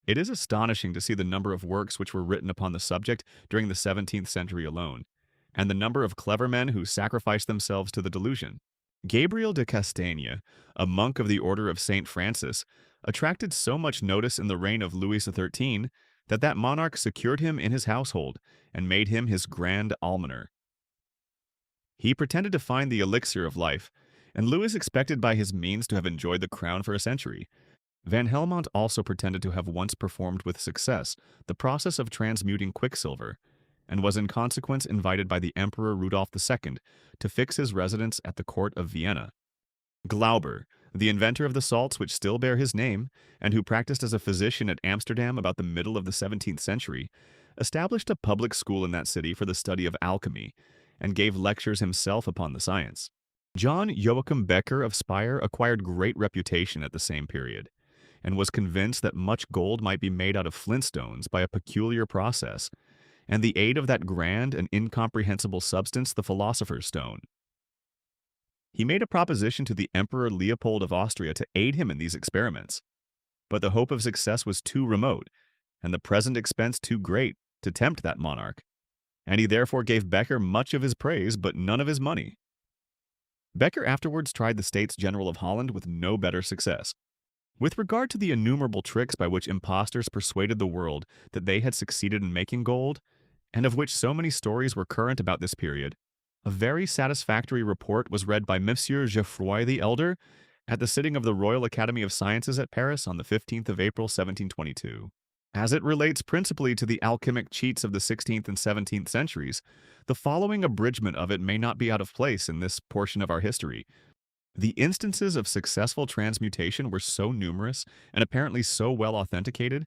It is astonishing to see the number of works which were written upon the subject during the 17th century alone, and the number of clever men who sacrificed themselves to the delusion. Gabriel de Castaigne, a monk of the Order of St. Francis, attracted so much notice in the reign of Louis XIII that that monarch secured him in his household and made him his grand almoner. He pretended to find the elixir of life, and Louis expected by his means to have enjoyed the crown for a century. Van Helmont also pretended to have once performed with success the process of transmuting quicksilver, and was in consequence invited by the Emperor Rudolph II to fix his residence at the court of Vienna. Glauber, the inventor of the salts which still bear his name, and who practiced as a physician at Amsterdam about the middle of the 17th century, established a public school in that city for the study of alchemy, and gave lectures himself upon the science. John Joachim Becher of Speyer acquired great reputation at the same period, and was convinced that much gold might be made out of flintstones by a peculiar process, and the aid of that grand and incomprehensible substance, the philosopher's stone. He made a proposition to the Emperor Leopold of Austria to aid him in these experiments, but the hope of success was too remote, and the present expense too great to tempt that monarch, and he therefore gave Becher much of his praise but none of his money. Becher afterwards tried the States General of Holland with no better success. With regard to the innumerable tricks by which impostors persuaded the world that they had succeeded in making gold, and of which so many stories were current about this period, a very satisfactory report was read by Monsieur Geoffroy the Elder at the sitting of the Royal Academy of Sciences at Paris on the 15th of April 1722. As it relates principally to the alchemic cheats of the 16th and 17th centuries, the following abridgment of it may not be out of place in this portion of our history. The instances of successful transmutation were so numerous and apparently so well authenticated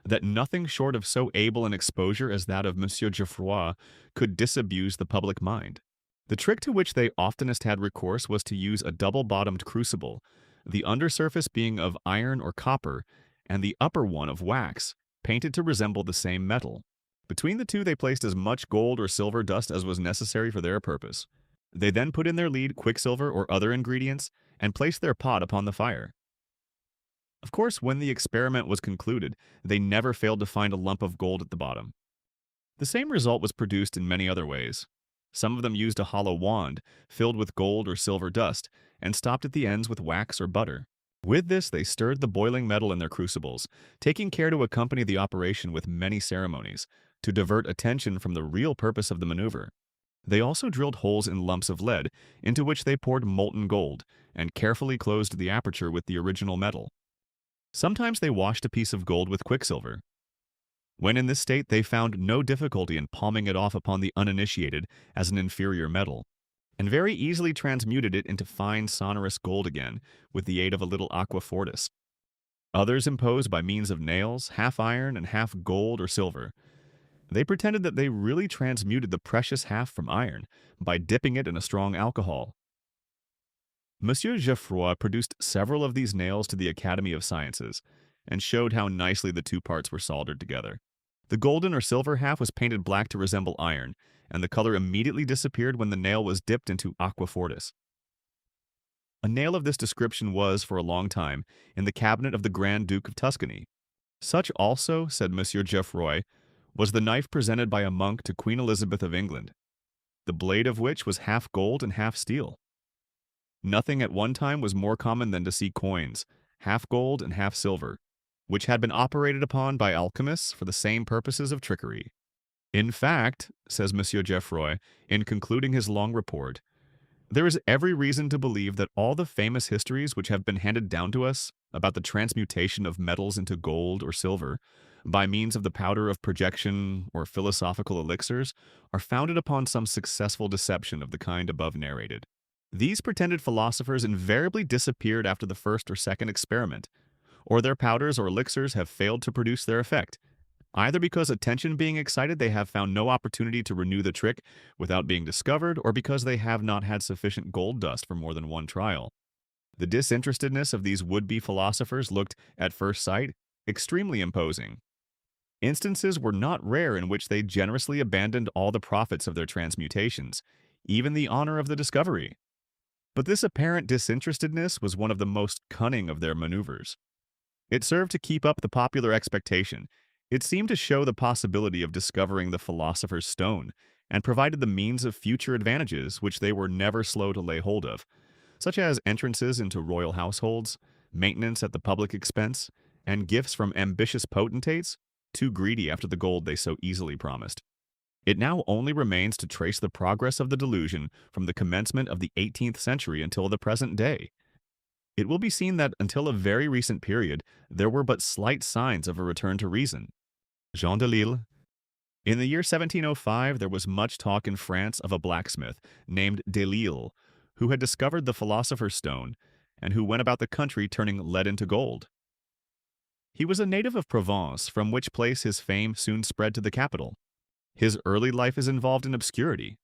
that nothing short of so able an exposure as that of Monsieur Geoffroy could disabuse the public mind. The trick to which they oftenest had recourse was to use a double-bottomed crucible, the undersurface being of iron or copper, and the upper one of wax, painted to resemble the same metal. Between the two they placed as much gold or silver dust as was necessary for their purpose. They then put in their lead quicksilver or other ingredients, and placed their pot upon the fire. Of course, when the experiment was concluded, they never failed to find a lump of gold at the bottom. The same result was produced in many other ways. Some of them used a hollow wand, filled with gold or silver dust, and stopped at the ends with wax or butter. With this they stirred the boiling metal in their crucibles, taking care to accompany the operation with many ceremonies, to divert attention from the real purpose of the maneuver. They also drilled holes in lumps of lead, into which they poured molten gold, and carefully closed the aperture with the original metal. Sometimes they washed a piece of gold with quicksilver. When in this state, they found no difficulty in palming it off upon the uninitiated as an inferior metal, and very easily transmuted it into fine sonorous gold again, with the aid of a little aqua fortis. Others imposed by means of nails, half iron and half gold or silver. They pretended that they really transmuted the precious half from iron by dipping it in a strong alcohol. Monsieur Geoffroy produced several of these nails to the Academy of Sciences, and showed how nicely the two parts were soldered together. The golden or silver half was painted black to resemble iron, and the color immediately disappeared when the nail was dipped into aqua fortis. A nail of this description was, for a long time, in the cabinet of the Grand Duke of Tuscany. Such also, said Monsieur Geoffroy, was the knife presented by a monk to Queen Elizabeth of England, the blade of which was half gold and half steel. Nothing at one time was more common than to see coins, half gold and half silver, which had been operated upon by alchemists for the same purposes of trickery. In fact, says Monsieur Geoffroy, in concluding his long report, there is every reason to believe that all the famous histories which have been handed down to us about the transmutation of metals into gold or silver, by means of the powder of projection or philosophical elixirs, are founded upon some successful deception of the kind above narrated. These pretended philosophers invariably disappeared after the first or second experiment, or their powders or elixirs have failed to produce their effect, either because attention being excited they have found no opportunity to renew the trick without being discovered, or because they have not had sufficient gold dust for more than one trial. The disinterestedness of these would-be philosophers looked, at first sight, extremely imposing. Instances were not rare in which they generously abandoned all the profits of their transmutations, even the honor of the discovery. But this apparent disinterestedness was one of the most cunning of their maneuvers. It served to keep up the popular expectation. It seemed to show the possibility of discovering the philosopher's stone, and provided the means of future advantages which they were never slow to lay hold of, such as entrances into royal households, maintenance at the public expense, and gifts from ambitious potentates, too greedy after the gold they so easily promised. It now only remains to trace the progress of the delusion from the commencement of the 18th century until the present day. It will be seen that until a very recent period, there were but slight signs of a return to reason. Jean Delisle. In the year 1705, there was much talk in France of a blacksmith named Delisle, who had discovered the philosopher's stone, and who went about the country turning lead into gold. He was a native of Provence, from which place his fame soon spread to the capital. His early life is involved in obscurity,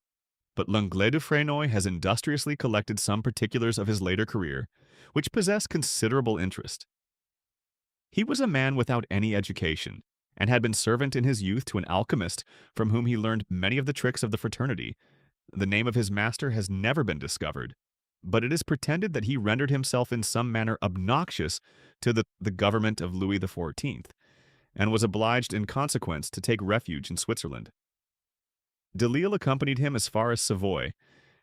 but Lenglet du Fresnoy has industriously collected some particulars of his later career, which possess considerable interest. He was a man without any education, and had been servant in his youth to an alchemist from whom he learned many of the tricks of the fraternity. The name of his master has never been discovered, but it is pretended that he rendered himself in some manner obnoxious to the government of Louis XIV, and was obliged in consequence to take refuge in Switzerland. Delisle accompanied him as far as Savoy,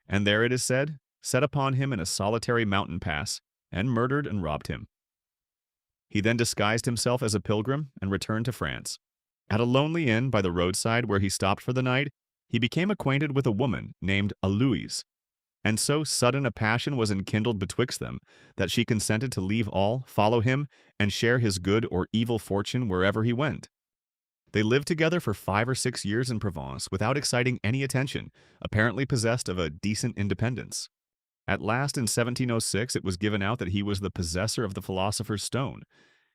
and there, it is said, set upon him in a solitary mountain pass, and murdered and robbed him. He then disguised himself as a pilgrim and returned to France. At a lonely inn by the roadside where he stopped for the night, he became acquainted with a woman named Aluys, and so sudden a passion was enkindled betwixt them that she consented to leave all, follow him, and share his good or evil fortune wherever he went. They lived together for 5 or 6 years in Provence without exciting any attention, apparently possessed of a decent independence. At last, in 1706, it was given out that he was the possessor of the philosopher's stone,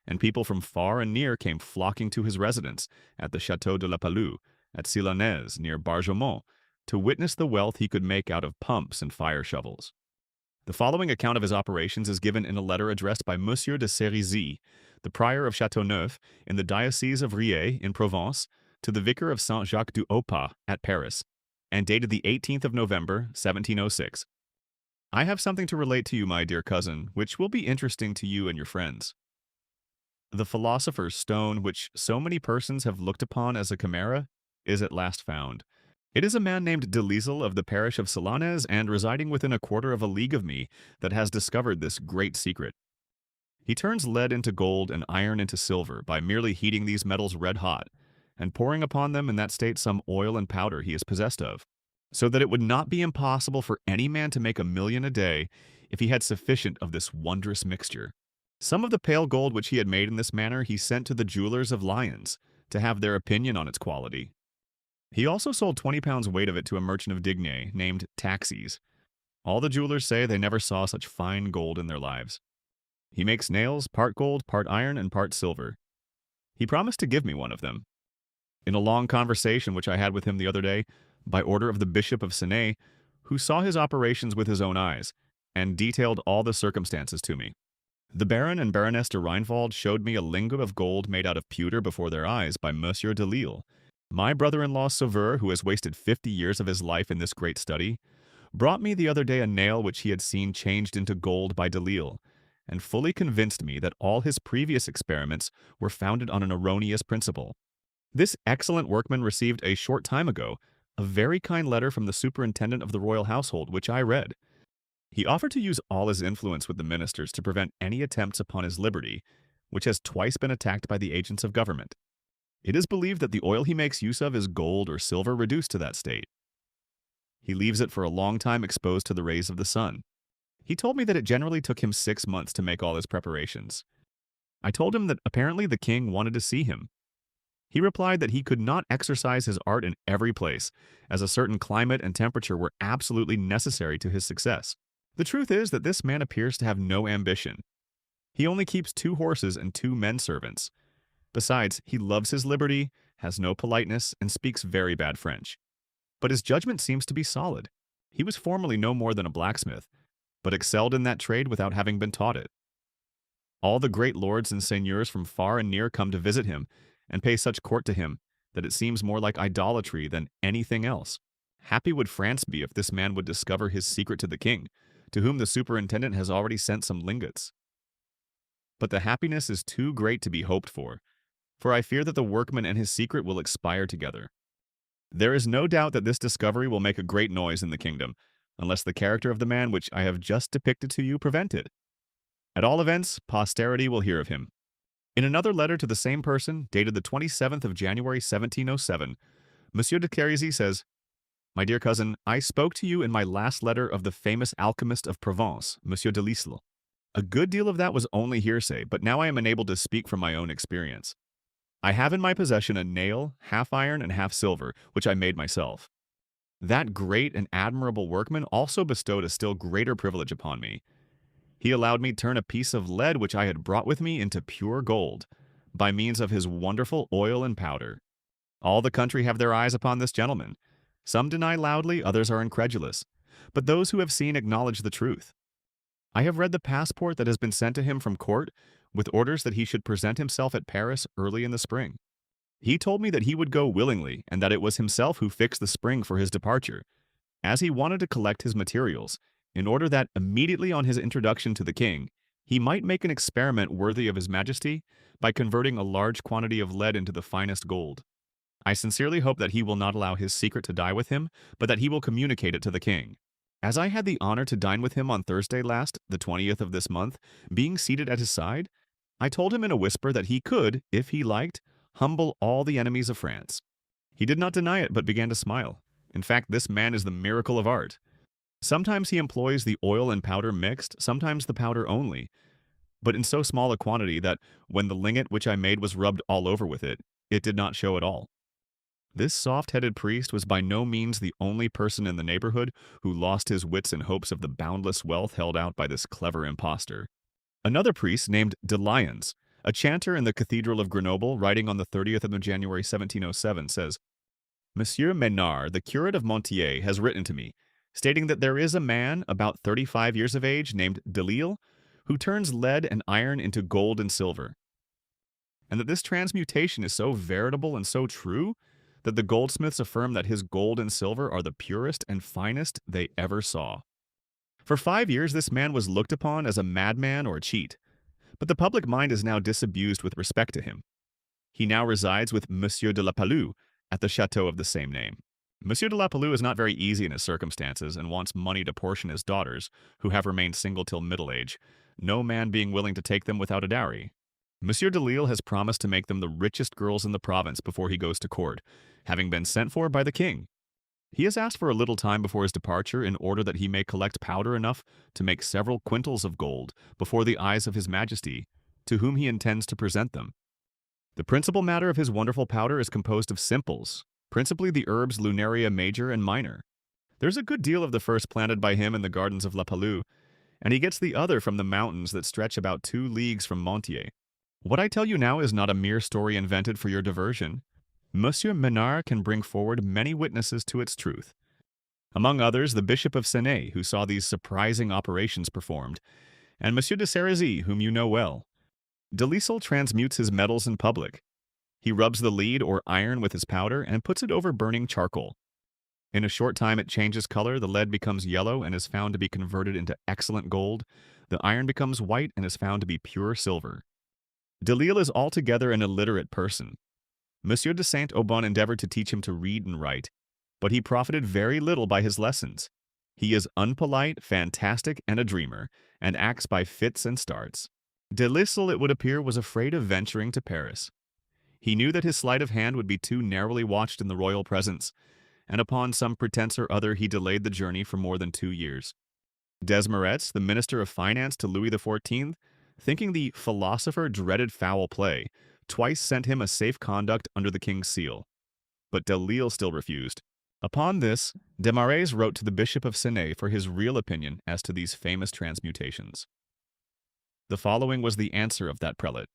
and people from far and near came flocking to his residence at the Château de la Palu, at Silanez, near Bargemont, to witness the wealth he could make out of pumps and fire shovels. The following account of his operations is given in a letter addressed by Monsieur de Sérisy, the prior of Châteauneuf, in the diocese of Riez, in Provence, to the vicar of Saint-Jacques-du-Haut-Pas, at Paris, and dated the 18th of November, 1706. I have something to relate to you, my dear cousin, which will be interesting to you and your friends. The philosopher's stone, which so many persons have looked upon as a chimera, is at last found. It is a man named Delisle of the parish of Silanez, and residing within a quarter of a league of me, that has discovered this great secret. He turns lead into gold and iron into silver by merely heating these metals red hot, and pouring upon them in that state some oil and powder he is possessed of, so that it would not be impossible for any man to make 1,000,000 a day if he had sufficient of this wondrous mixture. Some of the pale gold which he had made in this manner he sent to the jewelers of Lyons, to have their opinion on its quality. He also sold 20 pounds weight of it to a merchant of Digne named Taxis. All the jewelers say they never saw such fine gold in their lives. He makes nails, part gold, part iron, and part silver. He promised to give me one of them. In a long conversation which I had with him the other day, by order of the Bishop of Seney, who saw his operations with his own eyes, and detailed all the circumstances to me. The Baron and Baroness de Reinwald showed me a lingot of gold made out of pewter before their eyes by Monsieur Delisle. My brother-in-law Sauveur, who has wasted 50 years of his life in this great study, brought me the other day a nail which he had seen changed into gold by Delisle, and fully convinced me that all his previous experiments were founded on an erroneous principle. This excellent workman received a short time ago a very kind letter from the superintendent of the royal household, which I read. He offered to use all his influence with the ministers to prevent any attempts upon his liberty, which has twice been attacked by the agents of government. It is believed that the oil he makes use of is gold or silver reduced to that state. He leaves it for a long time exposed to the rays of the sun. He told me that it generally took him 6 months to make all his preparations. I told him that apparently the king wanted to see him. He replied that he could not exercise his art in every place, as a certain climate and temperature were absolutely necessary to his success. The truth is that this man appears to have no ambition. He only keeps 2 horses and 2 men-servants. Besides, he loves his liberty, has no politeness, and speaks very bad French. But his judgment seems to be solid. He was formerly no more than a blacksmith, but excelled in that trade without having been taught it. All the great lords and seigneurs from far and near come to visit him, and pay such court to him, that it seems more like idolatry than anything else. Happy would France be if this man would discover his secret to the king, to whom the superintendent has already sent some lingots. but the happiness is too great to be hoped for I fear that the workman and his secret will expire together. There is no doubt that this discovery will make a great noise in the kingdom, unless the character of the man which I have just depicted to you prevent it. At all events, posterity will hear of him. In another letter to the same person, dated the 27th of January 1707, Monsieur de Chérisy says, "My dear cousin, I spoke to you in my last letter of the famous alchemist of Provence, Monsieur Delisle. A good deal of that was only hearsay, but now I am enabled to speak from my own experience. I have in my possession a nail, half iron and half silver, which I made myself. That great and admirable workman also bestowed a still greater privilege upon me. He allowed me turn a piece of lead which I had brought with me into pure gold, by means of his wonderful oil and powder. All the country have their eyes upon this gentleman. Some deny loudly, others are incredulous, but those who have seen acknowledge the truth. I have read the passport that has been sent to him from court, with orders that he should present himself at Paris early in the spring. He told me that he would go willingly, and that it was himself who fixed the spring for his departure, as he wanted to collect his materials, in order that immediately on his introduction to the king, he might make an experiment worthy of his majesty by converting a large quantity of lead into the finest gold. I sincerely hope that he will not allow his secret to die with him, but that he will communicate it to the king. As I had the honor to dine with him on Thursday last, the 20th of this month, being seated at his side, I told him in a whisper that he could, if he liked, humble all the enemies of France. He did not deny it, but began to smile. In fact, this man is the miracle of art. Sometimes he employs the oil and powder mixed, sometimes the powder only, but in so small a quantity that, when the lingot which I made was rubbed all over with it, it did not show at all. This soft-headed priest was by no means the only person in the neighborhood who lost his wits in hopes of the boundless wealth held out by this clever impostor. Another priest named Delisle, a chanter in the Cathedral of Grenoble, writing on the 30th of January 1707, says, "Monsieur Menard, the curate of Montier, has written to me, stating that there is a man, about 35 years of age, named Delisle, who turns lead and iron into gold and silver, and that this transmutation is so veritable and so true that the goldsmiths affirm that his gold and silver are the purest and finest they ever saw. For 5 years this man was looked upon as a madman or a cheat, but the public mind is now disabused with respect to him. He now resides with Monsieur de la Palu at the chateau of the same name. Monsieur de la Palu is not very easy in his circumstances and wants money to portion his daughters, who have remained single till middle age, no man being willing to take them without a dowry. Monsieur Delisle has promised to make them the richest girls in the province before he goes to court, having been sent for by the king. He has asked for a little time before his departure in order that he may collect powder enough to make several quintals of gold before the eyes of his majesty, to whom he intends to present them. The principal matter of his wonderful powder is composed of simples, principally the herbs Lunaria major and minor. There's a good deal of the first planted by him in the gardens of La Palu, and he gets the other from the mountains that stretch about 2 leagues from Montier. What I tell you now is not a mere story invented for your diversion. Monsieur Menard can bring forward many witnesses to its truth. Among others, the Bishop of Seney, who saw these surprising operations performed, and Monsieur de Chérisy, whom you know well. Delisle transmutes his metals in public. He rubs the lead or iron with his powder and puts it over burning charcoal. In a short time it changes color, the lead becomes yellow and is found to be converted into excellent gold, the iron becomes white and is found to be pure silver. Delisle is altogether an illiterate person. Monsieur de Saint-Aubin endeavored to teach him to read and write, but he profited very little by his lessons. He is unpolite, fantastic, and a dreamer, and acts by fits and starts. Delisle, it would appear, was afraid of venturing to Paris. He knew that his sleight of hand would be too narrowly watched in the royal presence, and upon some pretense or other he delayed the journey for more than 2 years. Desmarets, the minister of finance to Louis XIV, thinking the philosopher dreaded foul play, twice sent him a safe conduct under the king's seal. But Delisle still refused. Upon this, Desmarets wrote to the Bishop of Seney for his real opinion as to these famous transmutations. The following was the answer of that prelate.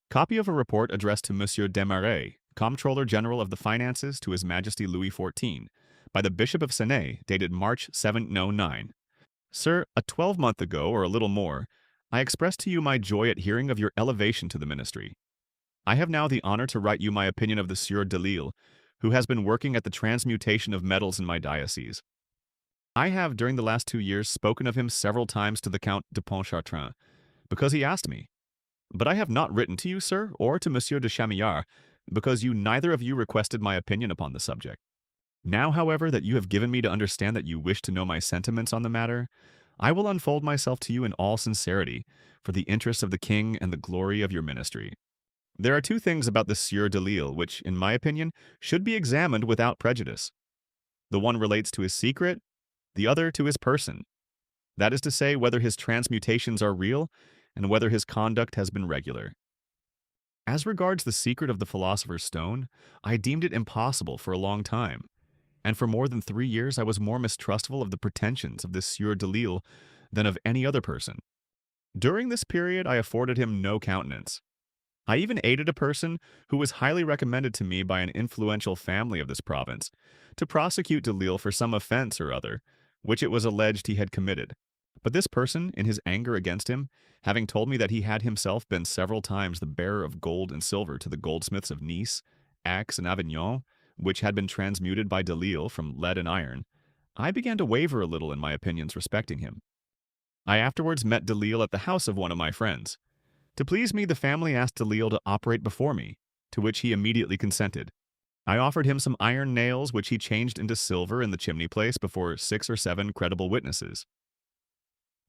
Copy of a report addressed to Monsieur Desmarets, Comptroller General of the Finances to His Majesty Louis XIV, by the Bishop of Seney, dated March 709. Sir, a 12-month ago, or a little more, I expressed to you my joy at hearing of your elevation to the ministry. I have now the honor to write you my opinion of the Sieur Delisle, who has been working at the transmutation of metals in my diocese. I have, during the last 2 years, spoken of him several times to the Count de Pontchartrain, because he asked me. But I have not written to you, sir, or to Monsieur de Chamillard, because you neither of you requested my opinion upon the subject. Now, however, that you have given me to understand that you wish to know my sentiments on the matter, I will unfold myself to you in all sincerity, for the interest of the king and the glory of your ministry. There are two things about the Sieur Delisle which, in my opinion, should be examined without prejudice. The one relates to his secret, the other to his person. That is to say, whether his transmutations are real, and whether his conduct has been regular. As regards the secret of the philosopher's stone, I deemed it impossible for a long time, and for more than 3 years I was more mistrustful of the pretensions of this Sieur Delisle than of any other person. During this period I afforded him no countenance. I even aided a person who was highly recommended to me by an influential family of this province to prosecute Delisle for some offense or other, which it was alleged he had committed. But this person, in his anger against him, having told me that he had himself been several times the bearer of gold and silver to the goldsmiths of Nice, Aix, and Avignon, which had been transmuted by Delisle from lead and iron, I began to waver a little in my opinions respecting him. I afterwards met Delisle at the house of one of my friends. To please me, the family asked Delisle to operate before me, to which he immediately consented. I offered him some iron nails, which he changed into silver in the chimney place before 6 or 7 credible witnesses.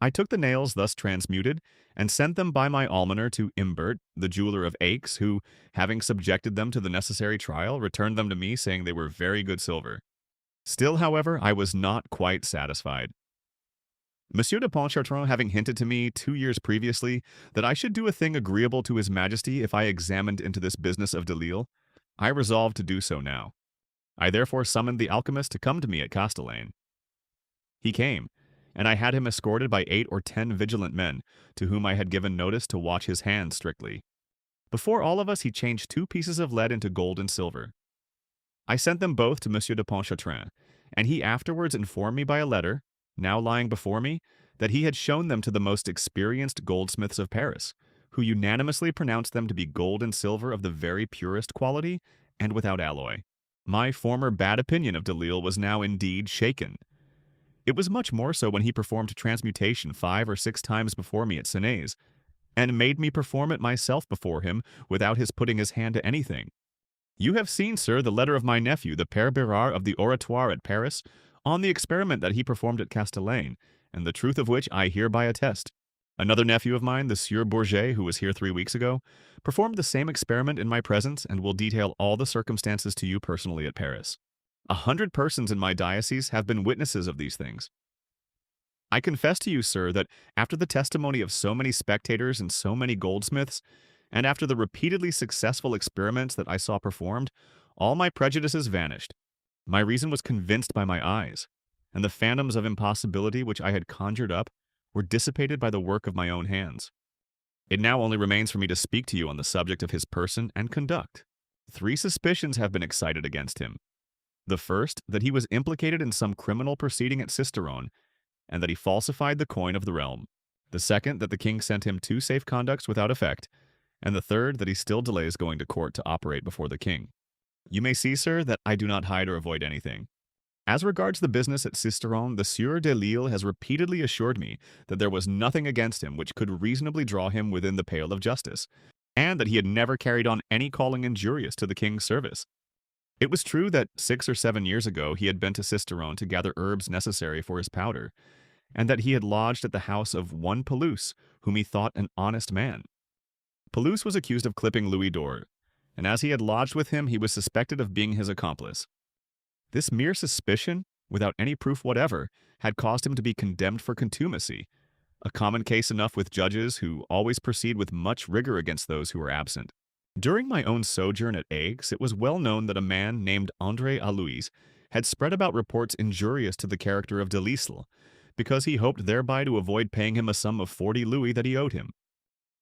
I took the nails thus transmuted, and sent them by my almoner to Imbert, the jeweler of Aix, who, having subjected them to the necessary trial, returned them to me, saying they were very good silver. Still, however, I was not quite satisfied. Monsieur de Pontchartrain having hinted to me 2 years previously that I should do a thing agreeable to his majesty if I examined into this business of Delisle, I resolved to do so now. I therefore summoned the alchemist to come to me at Castellane. He came, and I had him escorted by 8 or 10 vigilant men, to whom I had given notice to watch his hands strictly. Before all of us he changed 2 pieces of lead into gold and silver. I sent them both to Monsieur de Pontchartrain, and he afterwards informed me by a letter, now lying before me, that he had shown them to the most experienced goldsmiths of Paris, who unanimously pronounced them to be gold and silver of the very purest quality and without alloy. My former bad opinion of Delisle was now indeed shaken. It was much more so when he performed transmutation 5 or 6 times before me at Senez, and made me perform it myself before him without his putting his hand to anything. You have seen, sir, the letter of my nephew, the Père Bérard of the Oratoire at Paris, on the experiment that he performed at Castellane, and the truth of which I hereby attest. Another nephew of mine, the Sieur Bourget, who was here 3 weeks ago, performed the same experiment in my presence and will detail all the circumstances to you personally at Paris. 100 persons in my diocese have been witnesses of these things. I confess to you, sir, that after the testimony of so many spectators and so many goldsmiths, and after the repeatedly successful experiments that I saw performed, all my prejudices vanished. My reason was convinced by my eyes, and the phantoms of impossibility which I had conjured up were dissipated by the work of my own hands. It now only remains for me to speak to you on the subject of his person and conduct. 3 suspicions have been excited against him. The first, that he was implicated in some criminal proceeding at Sisteron, and that he falsified the coin of the realm. The second, that the king sent him 2 safe conducts without effect, and the third, that he still delays going to court to operate before the king. You may see, sir, that I do not hide or avoid anything. As regards the business at Sisteron, the Sieur Delisle has repeatedly assured me that there was nothing against him which could reasonably draw him within the pale of justice, and that he had never carried on any calling injurious to the king's service. It was true that 6 or 7 years ago he had been to Sisteron to gather herbs necessary for his powder, and that he had lodged at the house of one Pelouse, whom he thought an honest man. Pelouse was accused of clipping Louis d'Or, and as he had lodged with him, he was suspected of being his accomplice. This mere suspicion, without any proof whatever, had caused him to be condemned for contumacy, a common case enough with judges who always proceed with much rigor against those who are absent. During my own sojourn at Aix, it was well known that a man named André Aluys had spread about reports injurious to the character of Delisle, because he hoped thereby to avoid paying him a sum of 40 louis that he owed him.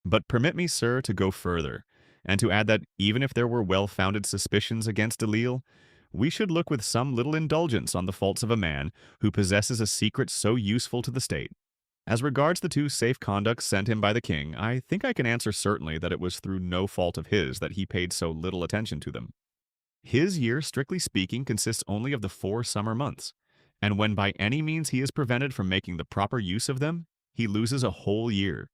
But permit me, sir, to go further, and to add that even if there were well-founded suspicions against Delisle, we should look with some little indulgence on the faults of a man who possesses a secret so useful to the state. As regards the 2 safe conducts sent him by the king, I think I can answer certainly that it was through no fault of his that he paid so little attention to them. His year, strictly speaking, consists only of the 4 summer months, and when by any means he is prevented from making the proper use of them, he loses a whole year.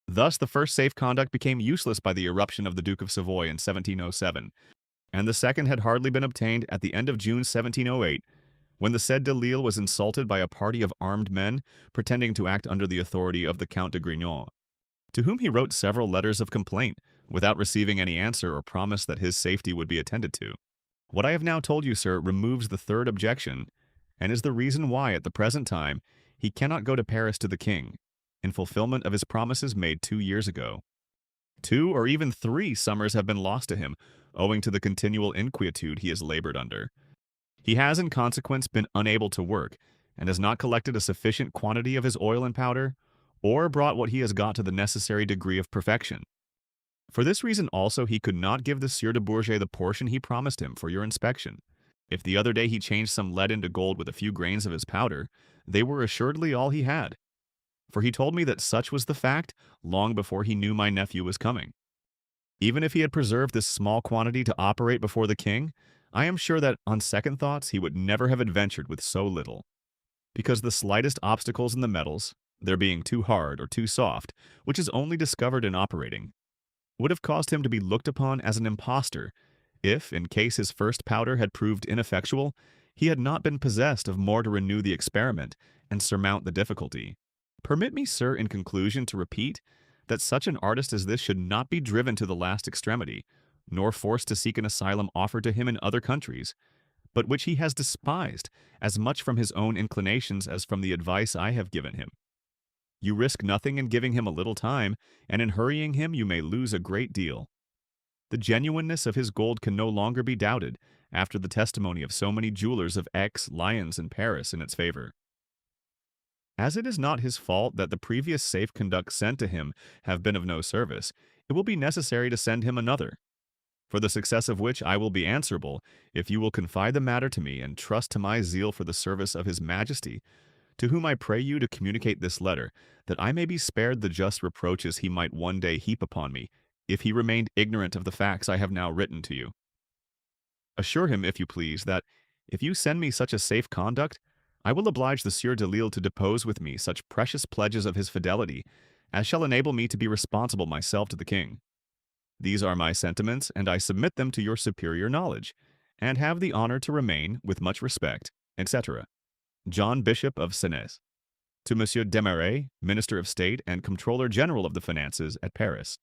Thus, the first safe conduct became useless by the eruption of the Duke of Savoy in 1707, and the second had hardly been obtained at the end of June 1708, when the said Delisle was insulted by a party of armed men pretending to act under the authority of the Count de Grignan, to whom he wrote several letters of complaint, without receiving any answer or promise that his safety would be attended to. What I have now told you, sir, removes the third objection, and is the reason why, at the present time, he cannot go to Paris to the king, in fulfillment of his promises made 2 years ago. 2 or even 3 summers have been lost to him, owing to the continual inquietude he has labored under. He has, in consequence, been unable to work, and has not collected a sufficient quantity of his oil and powder, or brought what he has got to the necessary degree of perfection. For this reason also he could not give the Sieur de Bourget the portion he promised him for your inspection. If the other day he changed some lead into gold with a few grains of his powder, they were assuredly all he had. For he told me that such was the fact long before he knew my nephew was coming. Even if he had preserved this small quantity to operate before the king, I am sure that, on second thoughts, he would never have adventured with so little. Because the slightest obstacles in the metals, their being too hard or too soft, which is only discovered in operating, would have caused him to be looked upon as an impostor, if, in case his first powder had proved ineffectual, he had not been possessed of more to renew the experiment and surmount the difficulty. Permit me, sir, in conclusion, to repeat that such an artist as this should not be driven to the last extremity, nor forced to seek an asylum offered to him in other countries, but which he has despised as much from his own inclinations as from the advice I have given him. You risk nothing in giving him a little time, and in hurrying him you may lose a great deal. The genuineness of his gold can no longer be doubted, after the testimony of so many jewelers of Aix, Lyons, and Paris in its favor. As it is not his fault that the previous safe conducts sent to him have been of no service, it will be necessary to send him another, for the success of which I will be answerable, if you will confide the matter to me and trust to my zeal for the service of his Majesty, to whom I pray you to communicate this letter, that I may be spared the just reproaches he might one day heap upon me, if he remained ignorant of the facts I have now written to you. Assure him, if you please, that, if you send me such a safe conduct, I will oblige the Sieur Delisle to depose with me such precious pledges of his fidelity as shall enable me to be responsible myself to the king. These are my sentiments, and I submit them to your superior knowledge, and have the honor to remain, with much respect, etc., John Bishop of Senez. To Monsieur Desmarais, Minister of State and Comptroller General of the Finances at Paris.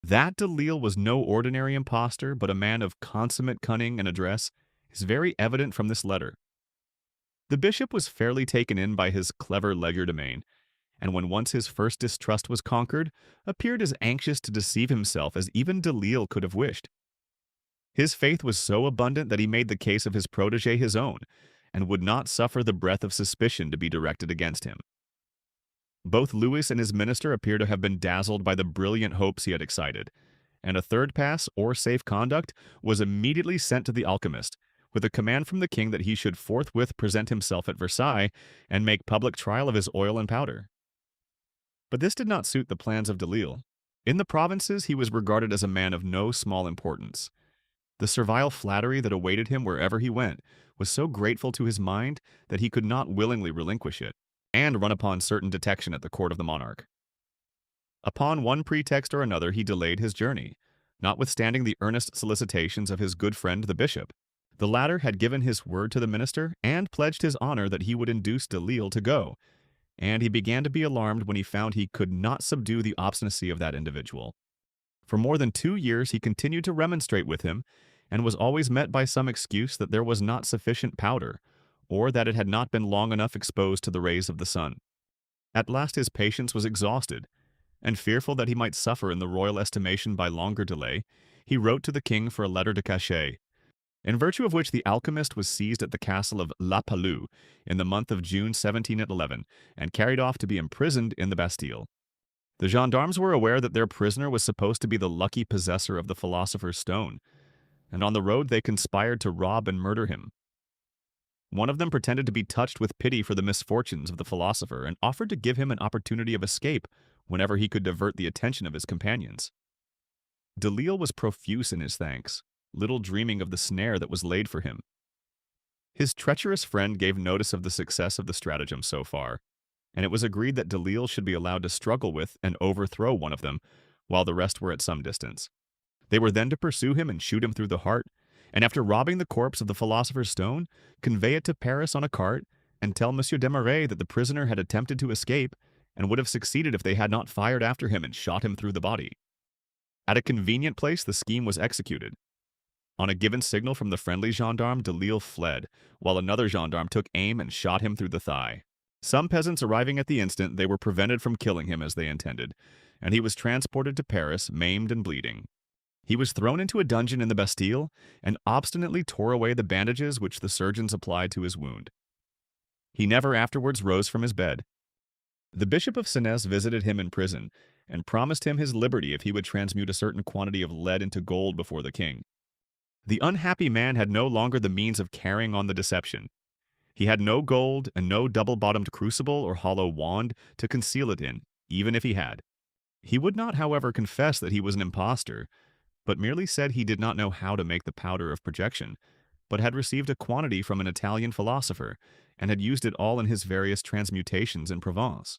That Delisle was no ordinary impostor, but a man of consummate cunning and address, is very evident from this letter. The bishop was fairly taken in by his clever legerdemain, and when once his first distrust was conquered, appeared as anxious to deceive himself as even Delisle could have wished. His faith was so abundant that he made the case of his protégé his own, and would not suffer the breath of suspicion to be directed against him. Both Louis and his minister appear to have been dazzled by the brilliant hopes he had excited, and a third pass, or safe conduct, was immediately sent to the alchemist, with a command from the king that he should forthwith present himself at Versailles and make public trial of his oil and powder. But this did not suit the plans of Delisle. In the provinces he was regarded as a man of no small importance. The servile flattery that awaited him wherever he went was so grateful to his mind that he could not willingly relinquish it, and run upon certain detection at the court of the monarch. Upon one pretext or another he delayed his journey, notwithstanding the earnest solicitations of his good friend the bishop. The latter had given his word to the minister, and pledged his honor that he would induce Delisle to go, and he began to be alarmed when he found he could not subdue the obstinacy of that individual. For more than 2 years he continued to remonstrate with him, and was always met by some excuse that there was not sufficient powder, or that it had not been long enough exposed to the rays of the sun. At last his patience was exhausted, and fearful that he might suffer in the royal estimation by longer delay, he wrote to the king for a letter de cachet, in virtue of which the alchemist was seized at the castle of La Palu in the month of June 1711, and carried off to be imprisoned in the Bastille. The gendarmes were aware that their prisoner was supposed to be the lucky possessor of the philosopher's stone, and on the road they conspired to rob and murder him. One of them pretended to be touched with pity for the misfortunes of the philosopher, and offered to give him an opportunity of escape whenever he could divert the attention of his companions. Delisle was profuse in his thanks, little dreaming of the snare that was laid for him. His treacherous friend gave notice of the success of the stratagem so far, and it was agreed that Delisle should be allowed to struggle with and overthrow one of them, while the rest were at some distance. They were then to pursue him and shoot him through the heart, and after robbing the corpse of the philosopher's stone, convey it to Paris on a cart, and tell Monsieur Desmarais that the prisoner had attempted to escape, and would have succeeded if they had not fired after him and shot him through the body. At a convenient place, the scheme was executed. On a given signal from the friendly gendarme, Delisle fled, while another gendarme took aim and shot him through the thigh. Some peasants arriving at the instant, they were prevented from killing him as they intended, and he was transported to Paris, maimed and bleeding. He was thrown into a dungeon in the Bastille and obstinately tore away the bandages which the surgeons applied to his wound. He never afterwards rose from his bed. The Bishop of Senez visited him in prison and promised him his liberty if he would transmute a certain quantity of lead into gold before the king. The unhappy man had no longer the means of carrying on the deception. He had no gold and no double-bottomed crucible or hollow wand to conceal it in, even if he had. He would not, however, confess that he was an impostor, but merely said he did not know how to make the powder of projection, but had received a quantity from an Italian philosopher, and had used it all in his various transmutations in Provence.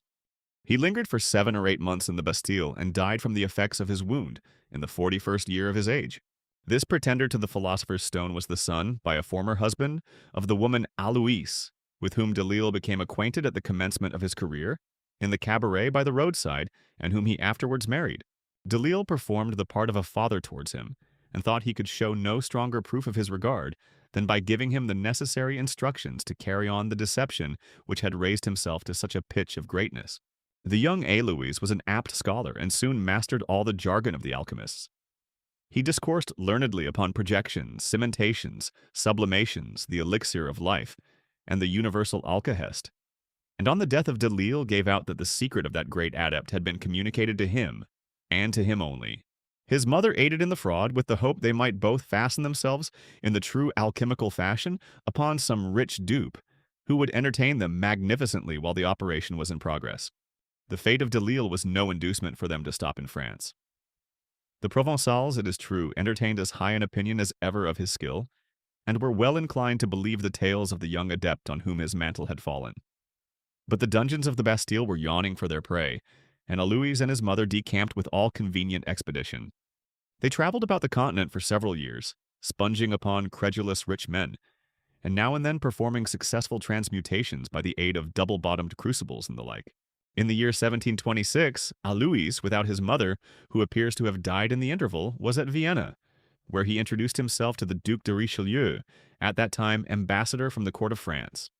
He lingered for 7 or 8 months in the Bastille, and died from the effects of his wound, in the 41st year of his age. This pretender to the philosopher's stone was the son, by a former husband, of the woman Aluys, with whom Delisle became acquainted at the commencement of his career, in the cabaret by the roadside, and whom he afterwards married. Delisle performed the part of a father towards him, and thought he could show no stronger proof of his regard than by giving him the necessary instructions to carry on the deception which had raised himself to such a pitch of greatness. The young Aluys was an apt scholar, and soon mastered all the jargon of the alchemists. He discoursed learnedly upon projections, cimentations, sublimations, the elixir of life, and the universal alkahest, and on the death of Delisle gave out that the secret of that great adept had been communicated to him, and to him only. His mother aided in the fraud, with the hope they might both fasten themselves, in the true alchemical fashion, upon some rich dupe, who would entertain them magnificently while the operation was in progress. The fate of Delisle was no inducement for them to stop in France. The Provençals, it is true, entertained as high an opinion as ever of his skill, and were well inclined to believe the tales of the young adept on whom his mantle had fallen. But the dungeons of the Bastille were yawning for their prey, and Aluys and his mother decamped with all convenient expedition. They traveled about the continent for several years, sponging upon credulous rich men, and now and then performing successful transmutations by the aid of double-bottomed crucibles and the like. In the year 1726, Aluys, without his mother, who appears to have died in the interval, was at Vienna, where he introduced himself to the Duc de Richelieu, at that time ambassador from the court of France.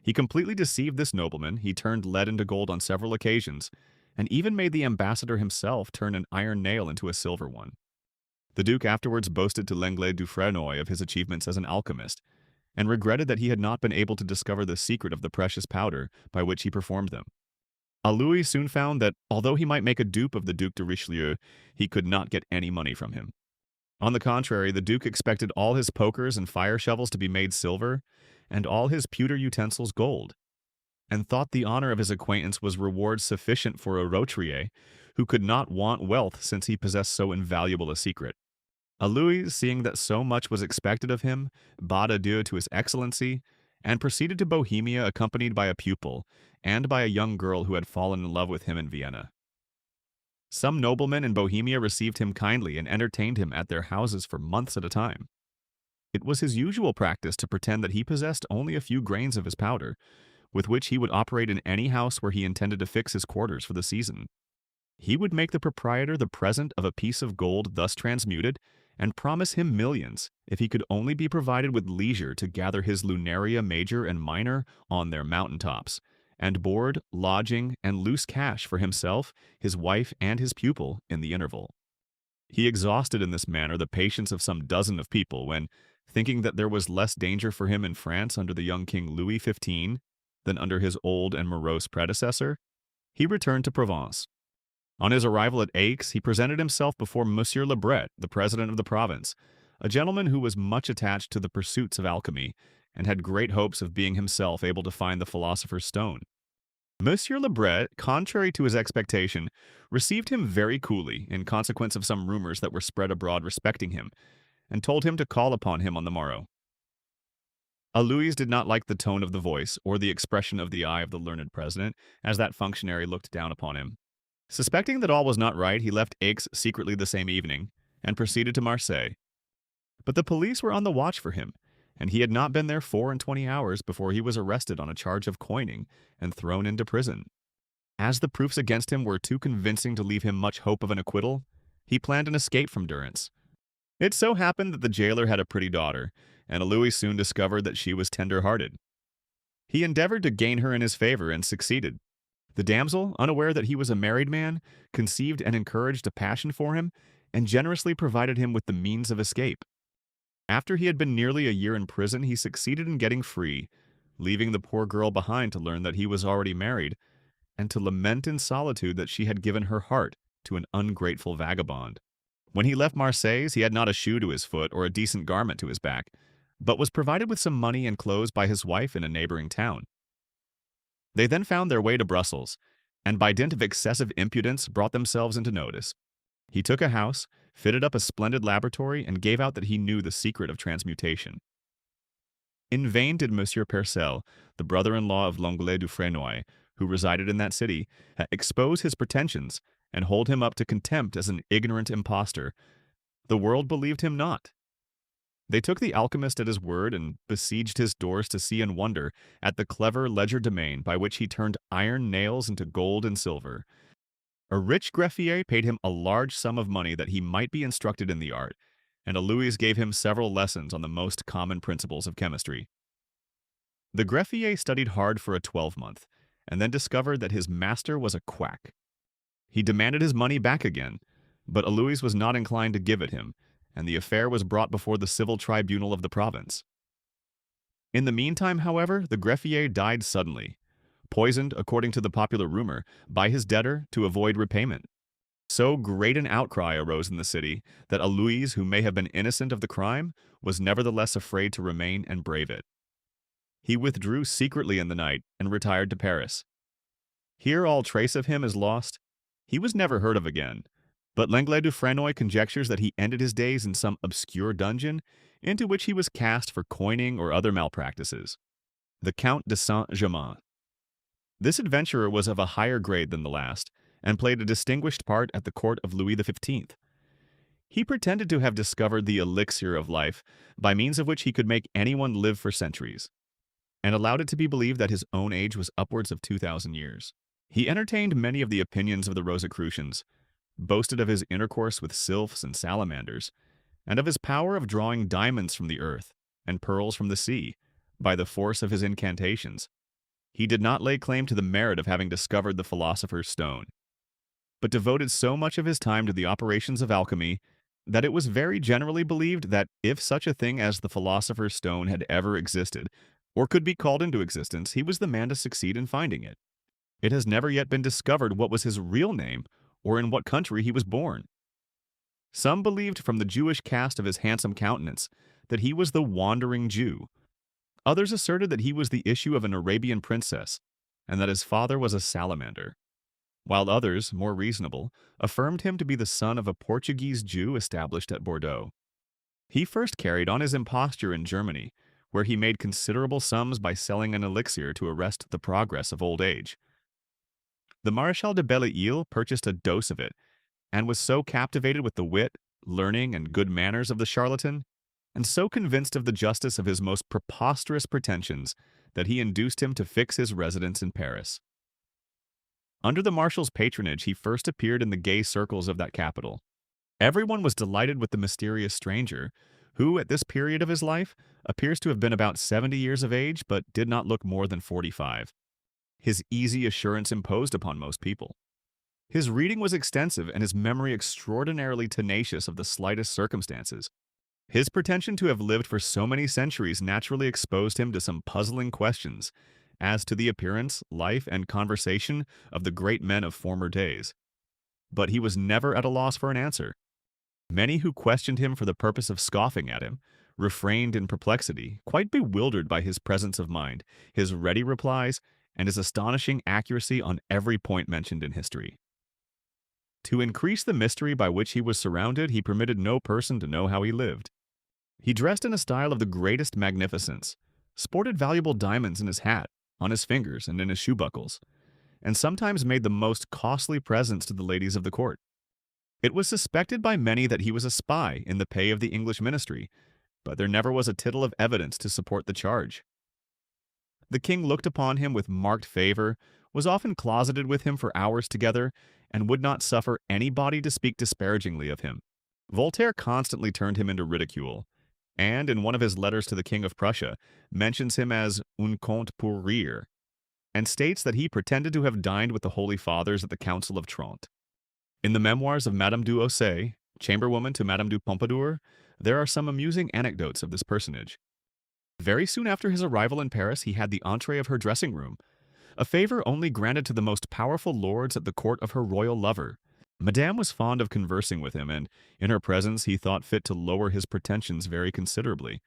He completely deceived this nobleman, he turned lead into gold on several occasions, and even made the ambassador himself turn an iron nail into a silver one. The Duke afterwards boasted to Lenglet du Fresnoy of his achievements as an alchemist, and regretted that he had not been able to discover the secret of the precious powder by which he performed them. Aluys soon found that, although he might make a dupe of the Duc de Richelieu, he could not get any money from him. On the contrary, the Duke expected all his pokers and fire shovels to be made silver, and all his pewter utensils gold, and thought the honor of his acquaintance was reward sufficient for a roturier, who could not want wealth since he possessed so invaluable a secret. Aluys, seeing that so much was expected of him, bade adieu to his excellency, and proceeded to Bohemia accompanied by a pupil, and by a young girl who had fallen in love with him in Vienna. Some noblemen in Bohemia received him kindly and entertained him at their houses for months at a time. It was his usual practice to pretend that he possessed only a few grains of his powder, with which he would operate in any house where he intended to fix his quarters for the season. He would make the proprietor the present of a piece of gold thus transmuted, and promise him millions if he could only be provided with leisure to gather his lunaria major and minor on their mountain tops, and board, lodging, and loose cash for himself, his wife, and his pupil in the interval. He exhausted in this manner the patience of some dozen of people when, thinking that there was less danger for him in France under the young King Louis XV than under his old and morose predecessor, he returned to Provence. On his arrival at Aix, he presented himself before Monsieur Lebret, the president of the province, a gentleman who was much attached to the pursuits of alchemy, and had great hopes of being himself able to find the philosopher's stone. Monsieur Lebret, contrary to his expectation, received him very coolly in consequence of some rumors that were spread abroad respecting him, and told him to call upon him on the morrow. Aluys did not like the tone of the voice or the expression of the eye of the learned president, as that functionary looked down upon him. Suspecting that all was not right, he left Aix secretly the same evening and proceeded to Marseille. But the police were on the watch for him, and he had not been there 24 hours before he was arrested on a charge of coining and thrown into prison. As the proofs against him were too convincing to leave him much hope of an acquittal, he planned an escape from durance. It so happened that the jailer had a pretty daughter, and Aluys soon discovered that she was tender-hearted. He endeavored to gain her in his favor and succeeded. The damsel, unaware that he was a married man, conceived and encouraged a passion for him and generously provided him with the means of escape. After he had been nearly a year in prison, he succeeded in getting free, leaving the poor girl behind to learn that he was already married and to lament in solitude that she had given her heart to an ungrateful vagabond. When he left Marseille, he had not a shoe to his foot or a decent garment to his back, but was provided with some money and clothes by his wife in a neighboring town. They then found their way to Brussels, and by dint of excessive impudence brought themselves into notice. He took a house, fitted up a splendid laboratory, and gave out that he knew the secret of transmutation. In vain did Monsieur Percel, the brother-in-law of Lenglet du Fresnoy, who resided in that city, expose his pretensions and hold him up to contempt as an ignorant impostor. The world believed him not. They took the alchemist at his word and besieged his doors to see and wonder at the clever legerdemain by which he turned iron nails into gold and silver. A rich greffier paid him a large sum of money that he might be instructed in the art, and Aluys gave him several lessons on the most common principles of chemistry. The greffier studied hard for a 12-month, and then discovered that his master was a quack. He demanded his money back again, but Aluys was not inclined to give it him, and the affair was brought before the civil tribunal of the province. In the meantime, however, the greffier died suddenly, poisoned, according to the popular rumor, by his debtor to avoid repayment. So great an outcry arose in the city that Aluys, who may have been innocent of the crime, was nevertheless afraid to remain and brave it. He withdrew secretly in the night and retired to Paris. Here all trace of him is lost. He was never heard of again, but Lenglet du Fresnoy conjectures that he ended his days in some obscure dungeon into which he was cast for coining or other malpractices. The Count de Saint-Germain. This adventurer was of a higher grade than the last, and played a distinguished part at the court of Louis XV. He pretended to have discovered the elixir of life, by means of which he could make anyone live for centuries, and allowed it to be believed that his own age was upwards of 2,000 years. He entertained many of the opinions of the Rosicrucians, boasted of his intercourse with sylphs and salamanders, and of his power of drawing diamonds from the earth and pearls from the sea by the force of his incantations. He did not lay claim to the merit of having discovered the philosopher's stone, but devoted so much of his time to the operations of alchemy that it was very generally believed that if such a thing as the philosopher's stone had ever existed, or could be called into existence, he was the man to succeed in finding it. It has never yet been discovered what was his real name or in what country he was born. Some believed from the Jewish cast of his handsome countenance that he was the wandering Jew. Others asserted that he was the issue of an Arabian princess and that his father was a salamander, while others, more reasonable, affirmed him to be the son of a Portuguese Jew established at Bordeaux. He first carried on his imposture in Germany, where he made considerable sums by selling an elixir to arrest the progress of old age. The Maréchal de Delisle purchased a dose of it, and was so captivated with the wit, learning, and good manners of the charlatan, and so convinced of the justice of his most preposterous pretensions, that he induced him to fix his residence in Paris. Under the marshal's patronage, he first appeared in the gay circles of that capital. Everyone was delighted with the mysterious stranger, who, at this period of his life, appears to have been about 70 years of age, but did not look more than 45. His easy assurance imposed upon most people. His reading was extensive and his memory extraordinarily tenacious of the slightest circumstances. His pretension to have lived for so many centuries naturally exposed him to some puzzling questions as to the appearance, life, and conversation of the great men of former days. But he was never at a loss for an answer. Many who questioned him for the purpose of scoffing at him refrained in perplexity, quite bewildered by his presence of mind, his ready replies, and his astonishing accuracy on every point mentioned in history. To increase the mystery by which he was surrounded, he permitted no person to know how he lived. He dressed in a style of the greatest magnificence, sported valuable diamonds in his hat, on his fingers, and in his shoe buckles, and sometimes made the most costly presents to the ladies of the court. It was suspected by many that he was a spy in the pay of the English ministry, but there never was a tittle of evidence to support the charge. The king looked upon him with marked favor, was often closeted with him for hours together, and would not suffer anybody to speak disparagingly of him. Voltaire constantly turned him into ridicule, and in one of his letters to the King of Prussia, mentions him as un conte pour rire, and states that he pretended to have dined with the Holy Fathers at the Council of Trente. In the memoirs of Madame d'Ossé, chamberwoman to Madame du Pompadour, there are some amusing anecdotes of this personage. Very soon after his arrival in Paris, he had the entree of her dressing room, a favor only granted to the most powerful lords at the court of her royal lover. Madame was fond of conversing with him, and in her presence he thought fit to lower his pretensions very considerably.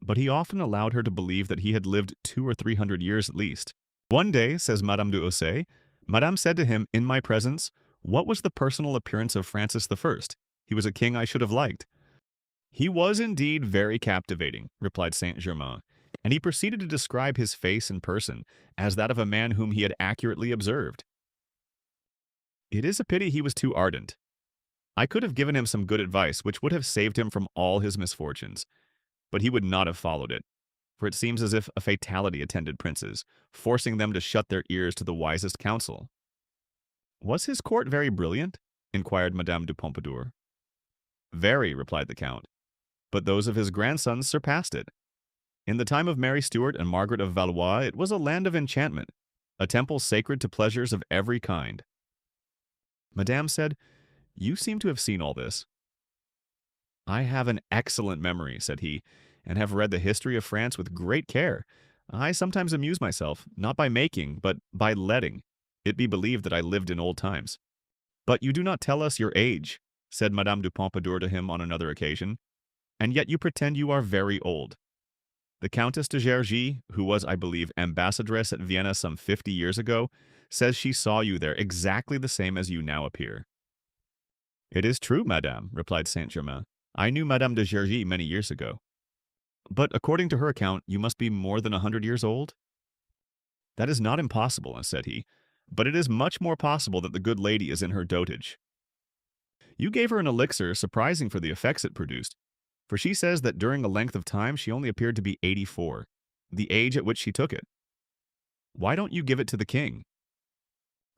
But he often allowed her to believe that he had lived 200 or 300 years at least. One day, says Madame d'Ossé, Madame said to him, in my presence, "What was the personal appearance of Francis I? He was a king I should have liked." "He was indeed very captivating," replied Saint-Germain, and he proceeded to describe his face and person as that of a man whom he had accurately observed. It is a pity he was too ardent. I could have given him some good advice which would have saved him from all his misfortunes, but he would not have followed it, for it seems as if a fatality attended princes, forcing them to shut their ears to the wisest counsel. "Was his court very brilliant?" inquired Madame du Pompadour. "Very," replied the count, "but those of his grandsons surpassed it. In the time of Mary Stuart and Margaret of Valois, it was a land of enchantment, a temple sacred to pleasures of every kind." Madame said, "You seem to have seen all this." "I have an excellent memory," said he, "and have read the history of France with great care. I sometimes amuse myself, not by making, but by letting it be believed that I lived in old times." "But you do not tell us your age," said Madame du Pompadour to him on another occasion, "and yet you pretend you are very old. The Countess de Gergy, who was, I believe, ambassadress at Vienna some 50 years ago, says she saw you there exactly the same as you now appear." "It is true, madame," replied Saint-Germain. "I knew Madame de Gergy many years ago." "But according to her account, you must be more than 100 years old?" "That is not impossible," said he, "but it is much more possible that the good lady is in her dotage. You gave her an elixir surprising for the effects it produced, for she says that during a length of time she only appeared to be 84, the age at which she took it. Why don't you give it to the king?"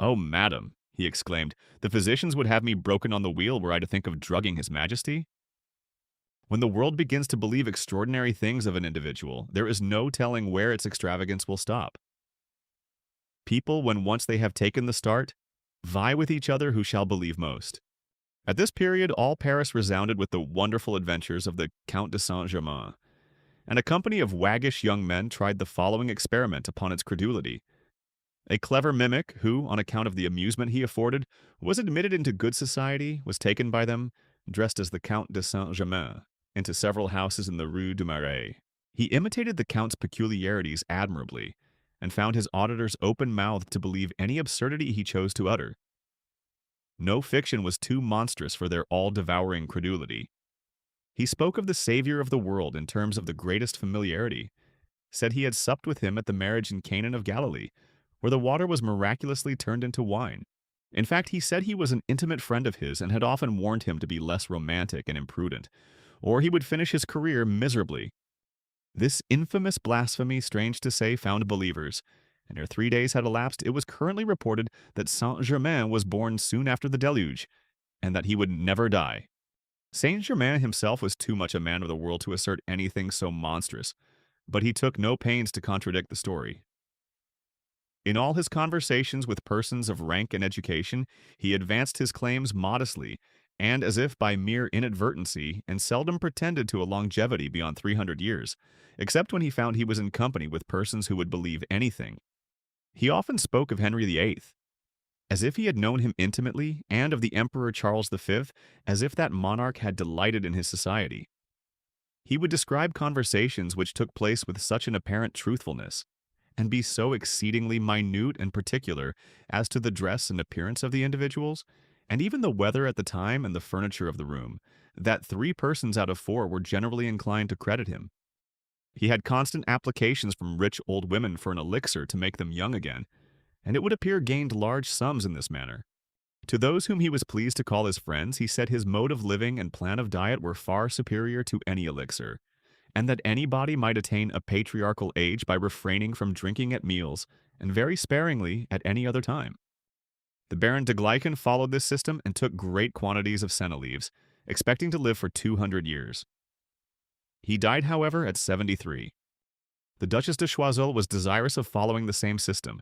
"Oh, madam," he exclaimed, "the physicians would have me broken on the wheel were I to think of drugging his majesty. When the world begins to believe extraordinary things of an individual, there is no telling where its extravagance will stop. People, when once they have taken the start, vie with each other who shall believe most." At this period, all Paris resounded with the wonderful adventures of the Count de Saint-Germain, and a company of waggish young men tried the following experiment upon its credulity. A clever mimic, who, on account of the amusement he afforded, was admitted into good society, was taken by them, dressed as the Count de Saint-Germain, into several houses in the Rue du Marais. He imitated the Count's peculiarities admirably, and found his auditors open-mouthed to believe any absurdity he chose to utter. No fiction was too monstrous for their all-devouring credulity. He spoke of the Savior of the world in terms of the greatest familiarity, said he had supped with him at the marriage in Canaan of Galilee, where the water was miraculously turned into wine. In fact, he said he was an intimate friend of his and had often warned him to be less romantic and imprudent, or he would finish his career miserably. This infamous blasphemy, strange to say, found believers, and ere 3 days had elapsed, it was currently reported that Saint-Germain was born soon after the deluge, and that he would never die. Saint-Germain himself was too much a man of the world to assert anything so monstrous, but he took no pains to contradict the story. In all his conversations with persons of rank and education, he advanced his claims modestly, and as if by mere inadvertency, and seldom pretended to a longevity beyond 300 years, except when he found he was in company with persons who would believe anything. He often spoke of Henry VIII, as if he had known him intimately, and of the Emperor Charles V, as if that monarch had delighted in his society. He would describe conversations which took place with such an apparent truthfulness, and be so exceedingly minute and particular as to the dress and appearance of the individuals, and even the weather at the time and the furniture of the room, that 3 persons out of 4 were generally inclined to credit him. He had constant applications from rich old women for an elixir to make them young again, and it would appear gained large sums in this manner. To those whom he was pleased to call his friends, he said his mode of living and plan of diet were far superior to any elixir, and that anybody might attain a patriarchal age by refraining from drinking at meals and very sparingly at any other time. The Baron de Gleichen followed this system and took great quantities of senna leaves, expecting to live for 200 years. He died, however, at 73. The Duchess de Choiseul was desirous of following the same system,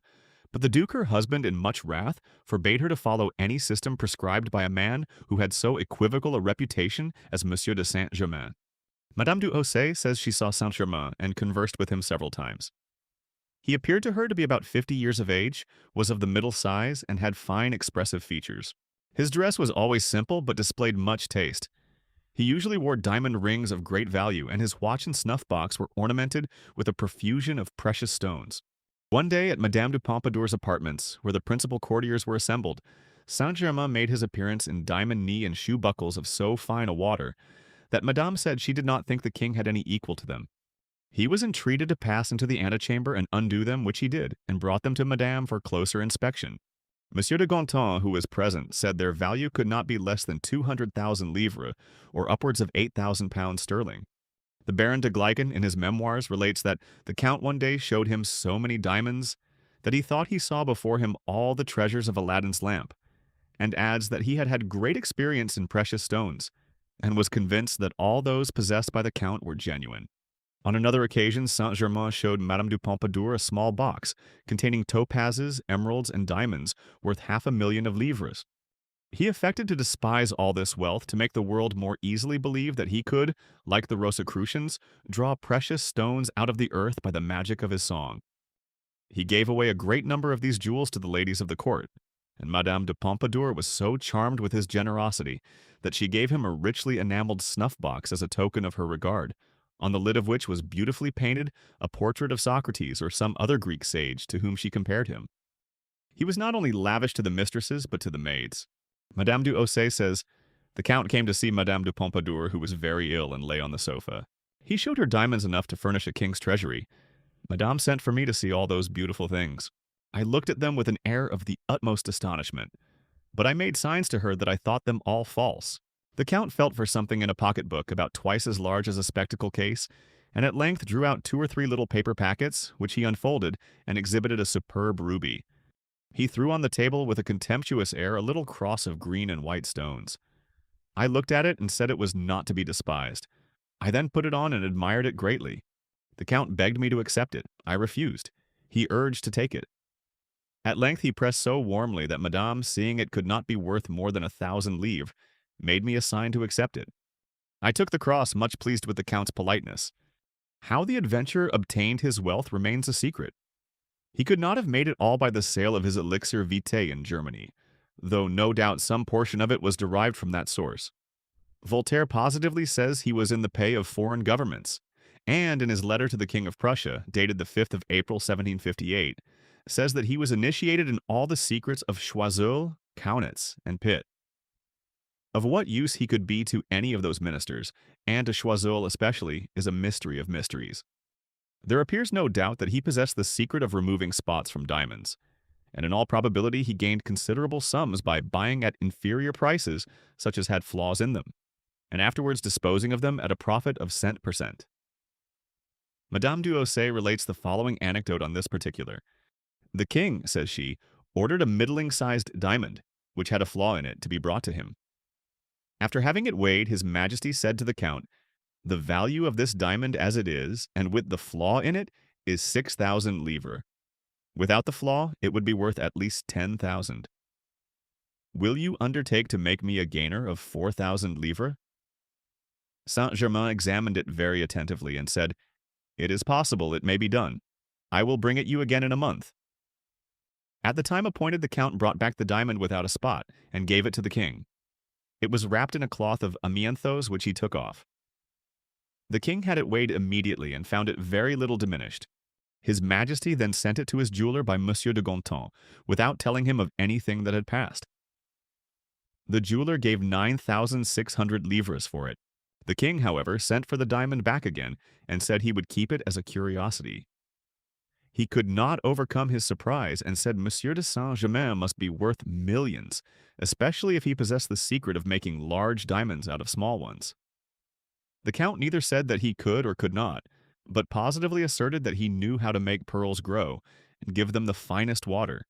but the Duke, her husband, in much wrath, forbade her to follow any system prescribed by a man who had so equivocal a reputation as Monsieur de Saint-Germain. Madame du Hausset says she saw Saint-Germain and conversed with him several times. He appeared to her to be about 50 years of age, was of the middle size, and had fine expressive features. His dress was always simple but displayed much taste. He usually wore diamond rings of great value, and his watch and snuff box were ornamented with a profusion of precious stones. One day at Madame de Pompadour's apartments, where the principal courtiers were assembled, Saint-Germain made his appearance in diamond knee and shoe buckles of so fine a water that Madame said she did not think the king had any equal to them. He was entreated to pass into the antechamber and undo them, which he did, and brought them to Madame for closer inspection. Monsieur de Gontan, who was present, said their value could not be less than 200,000 livres, or upwards of 8,000 pounds sterling. The Baron de Gleichen, in his memoirs, relates that the Count one day showed him so many diamonds that he thought he saw before him all the treasures of Aladdin's lamp, and adds that he had had great experience in precious stones, and was convinced that all those possessed by the Count were genuine. On another occasion, Saint-Germain showed Madame du Pompadour a small box containing topazes, emeralds, and diamonds worth 500,000 of livres. He affected to despise all this wealth to make the world more easily believe that he could, like the Rosicrucians, draw precious stones out of the earth by the magic of his song. He gave away a great number of these jewels to the ladies of the court, and Madame de Pompadour was so charmed with his generosity that she gave him a richly enameled snuff-box as a token of her regard, on the lid of which was beautifully painted a portrait of Socrates or some other Greek sage to whom she compared him. He was not only lavish to the mistresses, but to the maids. Madame du Hausset says, "The Count came to see Madame de Pompadour, who was very ill and lay on the sofa. He showed her diamonds enough to furnish a king's treasury. Madame sent for me to see all those beautiful things. I looked at them with an air of the utmost astonishment, but I made signs to her that I thought them all false. The Count felt for something in a pocketbook about twice as large as a spectacle case, and at length drew out 2 or 3 little paper packets, which he unfolded and exhibited a superb ruby. He threw on the table with a contemptuous air a little cross of green and white stones. I looked at it and said it was not to be despised. I then put it on and admired it greatly. The Count begged me to accept it. I refused. He urged to take it. At length he pressed so warmly that Madame, seeing it could not be worth more than 1,000 livres, made me a sign to accept it. I took the cross, much pleased with the Count's politeness. How the adventurer obtained his wealth remains a secret. He could not have made it all by the sale of his elixir vitae in Germany, though no doubt some portion of it was derived from that source. Voltaire positively says he was in the pay of foreign governments, and in his letter to the King of Prussia, dated the 5th of April 1758, says that he was initiated in all the secrets of Choiseul, Kaunitz, and Pitt. Of what use he could be to any of those ministers, and to Choiseul especially, is a mystery of mysteries. There appears no doubt that he possessed the secret of removing spots from diamonds, and in all probability he gained considerable sums by buying at inferior prices such as had flaws in them, and afterwards disposing of them at a profit of cent per cent. Madame du Hausset relates the following anecdote on this particular. The king, says she, ordered a middling-sized diamond, which had a flaw in it, to be brought to him. After having it weighed, His Majesty said to the Count, "The value of this diamond as it is, and with the flaw in it, is 6,000 livres. Without the flaw, it would be worth at least 10,000. Will you undertake to make me a gainer of 4,000 livres?" Saint-Germain examined it very attentively and said, "It is possible it may be done. I will bring it you again in a month." At the time appointed, the Count brought back the diamond without a spot, and gave it to the king. It was wrapped in a cloth of amianthos, which he took off. The king had it weighed immediately and found it very little diminished. His Majesty then sent it to his jeweler by Monsieur de Gontan, without telling him of anything that had passed. The jeweler gave 9,600 livres for it. The king, however, sent for the diamond back again and said he would keep it as a curiosity. He could not overcome his surprise and said Monsieur de Saint-Germain must be worth millions, especially if he possessed the secret of making large diamonds out of small ones. The count neither said that he could or could not, but positively asserted that he knew how to make pearls grow and give them the finest water.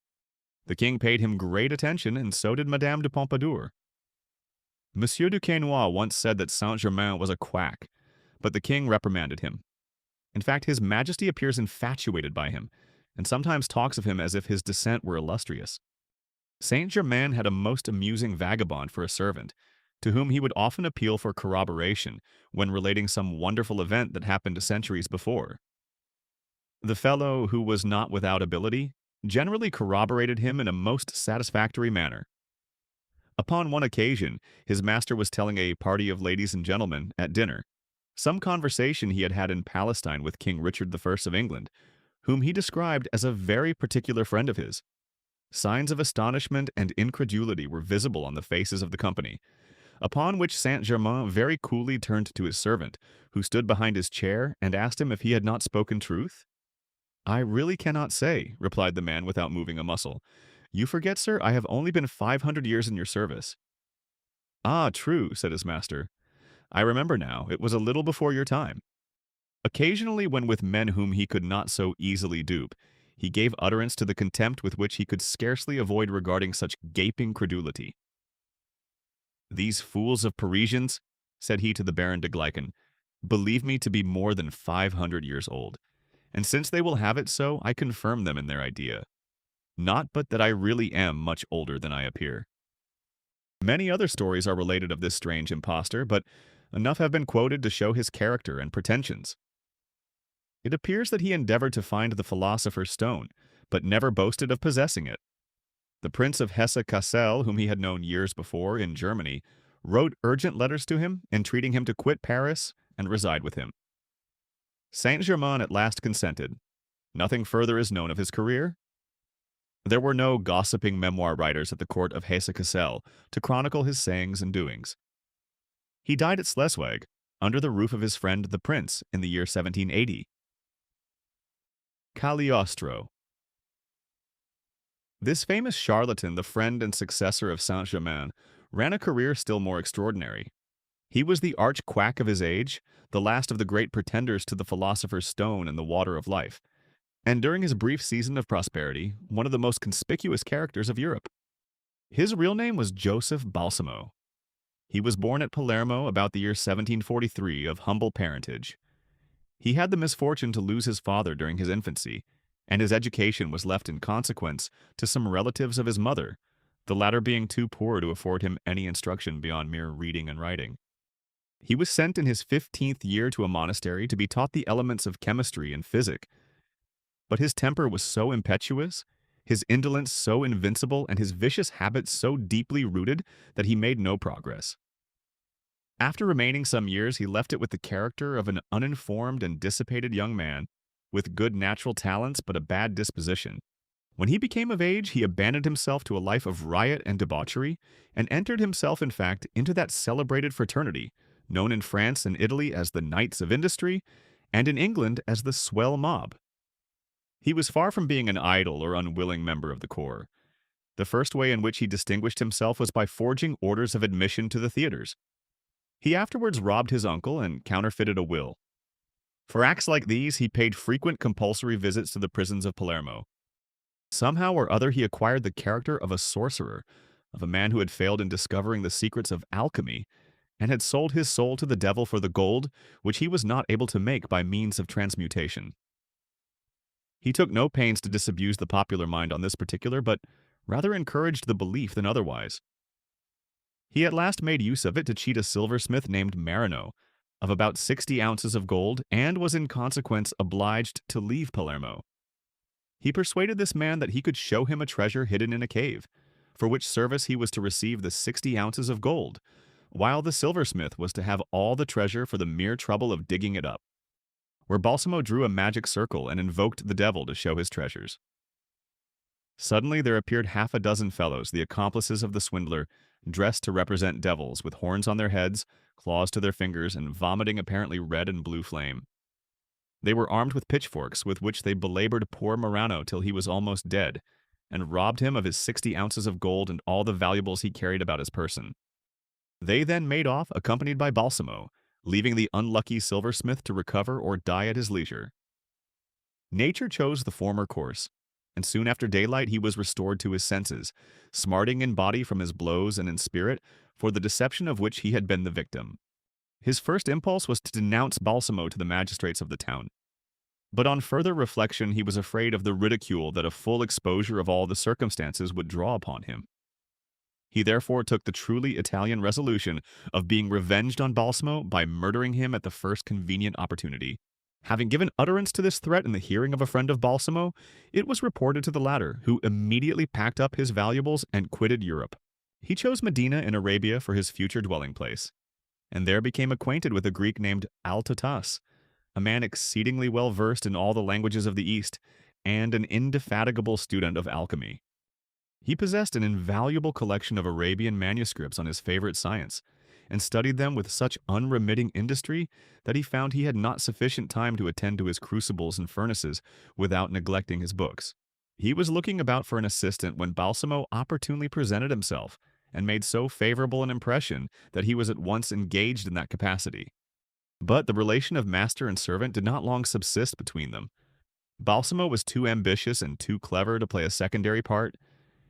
The king paid him great attention, and so did Madame de Pompadour. Monsieur du Quesnoy once said that Saint-Germain was a quack, but the king reprimanded him. In fact, His Majesty appears infatuated by him, and sometimes talks of him as if his descent were illustrious. Saint-Germain had a most amusing vagabond for a servant, to whom he would often appeal for corroboration when relating some wonderful event that happened centuries before. The fellow, who was not without ability, generally corroborated him in a most satisfactory manner. Upon one occasion, his master was telling a party of ladies and gentlemen at dinner some conversation he had had in Palestine with King Richard I of England, whom he described as a very particular friend of his. Signs of astonishment and incredulity were visible on the faces of the company, upon which Saint-Germain very coolly turned to his servant, who stood behind his chair, and asked him if he had not spoken truth. "I really cannot say," replied the man without moving a muscle. "You forget, sir, I have only been 500 years in your service." "Ah, true," said his master. "I remember now, it was a little before your time." Occasionally, when with men whom he could not so easily dupe, he gave utterance to the contempt with which he could scarcely avoid regarding such gaping credulity. "These fools of Parisians," said he to the Baron de Gleichen, "believe me to be more than 500 years old, and since they will have it so, I confirm them in their idea. Not but that I really am much older than I appear." Many other stories are related of this strange impostor, but enough have been quoted to show his character and pretensions. It appears that he endeavored to find the philosopher's stone, but never boasted of possessing it. The Prince of Hesse-Cassel, whom he had known years before in Germany, wrote urgent letters to him, entreating him to quit Paris and reside with him. Saint-Germain at last consented. Nothing further is known of his career. There were no gossiping memoir writers at the court of Hesse-Cassel to chronicle his sayings and doings. He died at Schleswig, under the roof of his friend the prince, in the year 1780. Cagliostro. This famous charlatan, the friend and successor of Saint-Germain, ran a career still more extraordinary. He was the arch-quack of his age, the last of the great pretenders to the philosopher's stone and the water of life, and during his brief season of prosperity, one of the most conspicuous characters of Europe. His real name was Joseph Balsamo. He was born at Palermo about the year 1743 of humble parentage. He had the misfortune to lose his father during his infancy, and his education was left in consequence to some relatives of his mother, the latter being too poor to afford him any instruction beyond mere reading and writing. He was sent in his 15th year to a monastery to be taught the elements of chemistry and physic, but his temper was so impetuous, his indolence so invincible, and his vicious habits so deeply rooted that he made no progress. After remaining some years, he left it with the character of an uninformed and dissipated young man, with good natural talents but a bad disposition. When he became of age, he abandoned himself to a life of riot and debauchery, and entered himself, in fact, into that celebrated fraternity, known in France and Italy as the Knights of Industry, and in England as the Swell Mob. He was far from being an idle or unwilling member of the corps. The first way in which he distinguished himself was by forging orders of admission to the theaters. He afterwards robbed his uncle and counterfeited a will. For acts like these, he paid frequent compulsory visits to the prisons of Palermo. Somehow or other he acquired the character of a sorcerer, of a man who had failed in discovering the secrets of alchemy, and had sold his soul to the devil for the gold, which he was not able to make by means of transmutation. He took no pains to disabuse the popular mind on this particular, but rather encouraged the belief than otherwise. He at last made use of it to cheat a silversmith named Marino of about 60 ounces of gold, and was in consequence obliged to leave Palermo. He persuaded this man that he could show him a treasure hidden in a cave, for which service he was to receive the 60 ounces of gold, while the silversmith was to have all the treasure for the mere trouble of digging it up, where Balsamo drew a magic circle and invoked the devil to show his treasures. Suddenly there appeared half a dozen fellows, the accomplices of the swindler, dressed to represent devils, with horns on their heads, claws to their fingers, and vomiting apparently red and blue flame. They were armed with pitchforks, with which they belabored poor Morano till he was almost dead, and robbed him of his 60 ounces of gold and all the valuables he carried about his person. They then made off, accompanied by Balsamo, leaving the unlucky silversmith to recover or die at his leisure. Nature chose the former course, and soon after daylight he was restored to his senses, smarting in body from his blows and in spirit for the deception of which he had been the victim. His first impulse was to denounce Balsamo to the magistrates of the town. But on further reflection he was afraid of the ridicule that a full exposure of all the circumstances would draw upon him. He therefore took the truly Italian resolution of being revenged on Balsamo by murdering him at the first convenient opportunity. Having given utterance to this threat in the hearing of a friend of Balsamo, it was reported to the latter, who immediately packed up his valuables and quitted Europe. He chose Medina in Arabia for his future dwelling place, and there became acquainted with a Greek named Altotas, a man exceedingly well versed in all the languages of the East, and an indefatigable student of alchemy. He possessed an invaluable collection of Arabian manuscripts on his favorite science, and studied them with such unremitting industry that he found he had not sufficient time to attend to his crucibles and furnaces without neglecting his books. He was looking about for an assistant when Balsamo opportunely presented himself, and made so favorable an impression that he was at once engaged in that capacity. But the relation of master and servant did not long subsist between them. Balsamo was too ambitious and too clever to play a secondary part,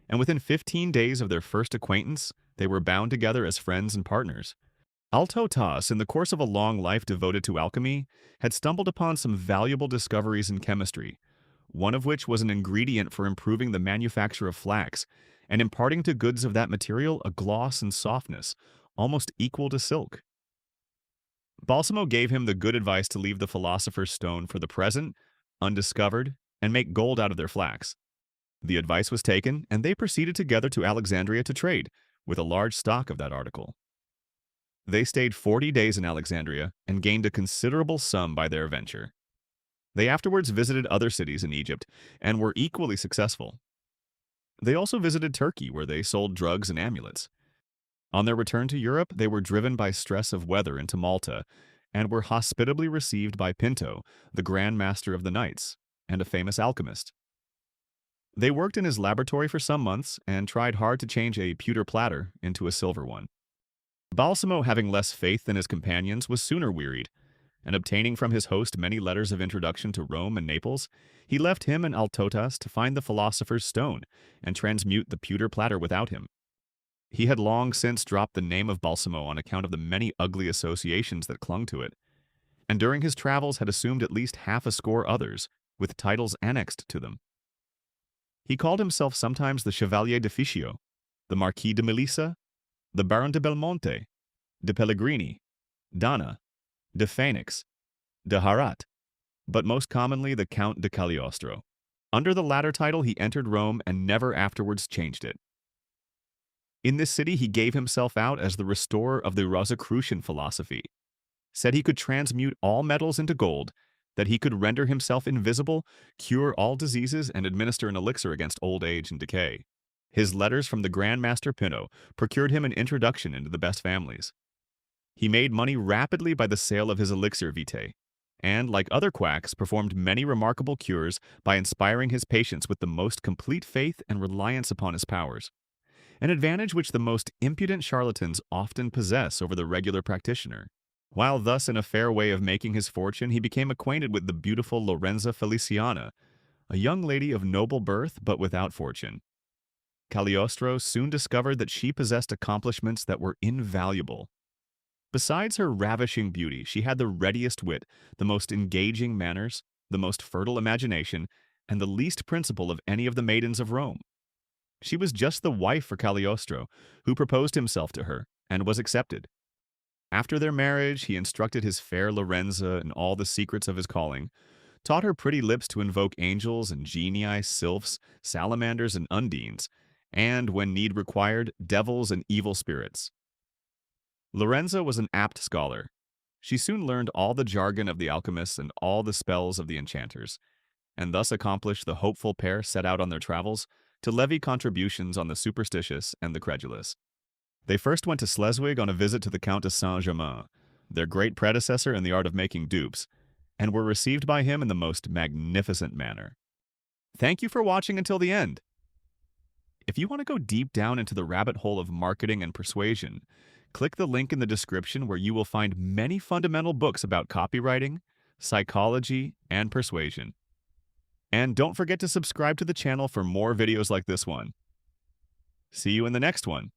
and within 15 days of their first acquaintance, they were bound together as friends and partners. Altotas, in the course of a long life devoted to alchemy, had stumbled upon some valuable discoveries in chemistry, one of which was an ingredient for improving the manufacture of flax, and imparting to goods of that material a gloss and softness, almost equal to silk. Balsamo gave him the good advice to leave the philosopher's stone for the present, undiscovered, and make gold out of their flax. The advice was taken, and they proceeded together to Alexandria to trade, with a large stock of that article. They stayed 40 days in Alexandria and gained a considerable sum by their venture. They afterwards visited other cities in Egypt and were equally successful. They also visited Turkey, where they sold drugs and amulets. On their return to Europe, they were driven by stress of weather into Malta and were hospitably received by Pinto, the Grand Master of the Knights, and a famous alchemist. They worked in his laboratory for some months and tried hard to change a pewter platter into a silver one. Balsamo, having less faith than his companions, was sooner wearied, and obtaining from his host many letters of introduction to Rome and Naples, he left him and Altotas to find the philosopher's stone and transmute the pewter platter without him. He had long since dropped the name of Balsamo on account of the many ugly associations that clung to it, and during his travels had assumed at least half a score others, with titles annexed to them. He called himself sometimes the Chevalier de Fischio, the Marquis de Melissa, the Baron de Belmonte, de Pellegrini, Dana, de Phoenix, de Harat, but most commonly the Count de Cagliostro. Under the latter title he entered Rome and never afterwards changed it. In this city he gave himself out as the restorer of the Rosicrucian philosophy, said he could transmute all metals into gold, that he could render himself invisible, cure all diseases, and administer an elixir against old age and decay. His letters from the Grand Master Pinto procured him an introduction into the best families. He made money rapidly by the sale of his elixir vitae, and, like other quacks, performed many remarkable cures by inspiring his patients with the most complete faith and reliance upon his powers, an advantage which the most impudent charlatans often possess over the regular practitioner. While thus in a fair way of making his fortune, he became acquainted with the beautiful Lorenza Feliciana, a young lady of noble birth but without fortune. Cagliostro soon discovered that she possessed accomplishments that were invaluable. Besides her ravishing beauty, she had the readiest wit, the most engaging manners, the most fertile imagination, and the least principle of any of the maidens of Rome. She was just the wife for Cagliostro, who proposed himself to her, and was accepted. After their marriage, he instructed his fair Lorenza in all the secrets of his calling, taught her pretty lips to invoke angels and genii, sylphs, salamanders, and undines, and, when need required, devils and evil spirits. Lorenza was an apt scholar. She soon learned all the jargon of the alchemists and all the spells of the enchanters, and thus accomplished the hopeful pair set out on their travels to levy contributions on the superstitious and the credulous. They first went to Schleswig on a visit to the Count de Saint-Germain, their great predecessor in the art of making dupes, and were received by him in the most magnificent manner. Thank you for watching until the end. If you want to go deep down into the rabbit hole of marketing and persuasion, click the link in the description where you will find many fundamental books about copywriting, psychology, and persuasion. And don't forget to subscribe to the channel for more videos like this one. See you in the next one.